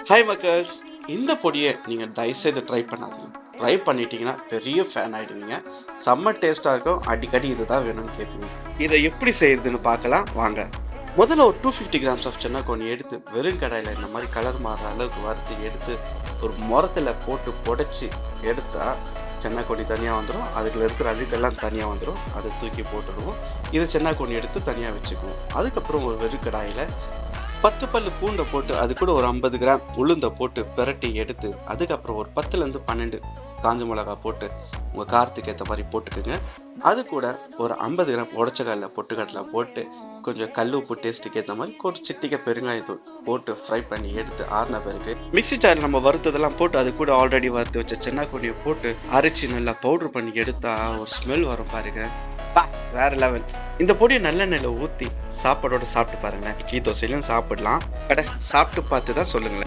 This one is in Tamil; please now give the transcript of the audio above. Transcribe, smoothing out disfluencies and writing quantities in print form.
ஹாய் மக்கள்ஸ், இந்த பொடியை நீங்கள் தயவுசெய்து ட்ரை பண்ணாதீங்க. ட்ரை பண்ணிட்டீங்கன்னா பெரிய ஃபேன் ஆகிடுவீங்க. செம்ம டேஸ்ட்டாக இருக்கும். அடிக்கடி இதுதான் வேணும்னு கேட்பீங்க. இதை எப்படி செய்யறதுன்னு பார்க்கலாம் வாங்க. முதல்ல ஒரு 250 கிராம்ஸ் ஆஃப் சென்னாக்கோனி எடுத்து வெறும் கடாயில் இந்த மாதிரி கலர் மாறுற அளவுக்கு வறுத்து எடுத்து ஒரு முரத்தில் போட்டு புடைச்சி எடுத்தா சென்னாக்கோனி தனியாக வந்துடும். அதில் இருக்கிற அழுக்கெல்லாம் தனியாக வந்துடும். அதை தூக்கி போட்டுடுவோம். இது சென்னாக்கோனி எடுத்து தனியாக வச்சுக்குவோம். அதுக்கப்புறம் ஒரு வெறும் கடாயில் 10 பல்லு பூண்டை போட்டு அது கூட ஒரு 50 கிராம் உளுந்தை போட்டு பிரட்டி எடுத்து அதுக்கப்புறம் ஒரு 10லேருந்து 12 காஞ்ச மிளகா போட்டு உங்கள் காரத்துக்கு ஏற்ற மாதிரி போட்டுக்கோங்க. அது கூட ஒரு 50 கிராம் உடச்சக்கடலை பொட்டுக்கடலை போட்டு கொஞ்சம் கல் உப்பு டேஸ்ட்டுக்கு ஏற்ற மாதிரி ஒரு சிட்டிக்கை பெருங்காயத்தூள் போட்டு ஃப்ரை பண்ணி எடுத்து ஆறின பிறகு மிக்ஸி ஜாரில் நம்ம வறுத்ததெல்லாம் போட்டு அது கூட ஆல்ரெடி வறுத்து வச்ச சென்னாக்கோனியை போட்டு அரைச்சி நல்லா பவுட்ரு பண்ணி எடுத்தா ஒரு ஸ்மெல் வரும் பாருங்க. வேற லெவல். இந்த பொடியை நல்லெண்ணெயில் ஊற்றி சாப்பாடோட சாப்பிட்டு பாருங்களேன். இட்லி தோசையிலும் சாப்பிடலாம். சாப்பிட்டு பார்த்து தான் சொல்லுங்களேன்.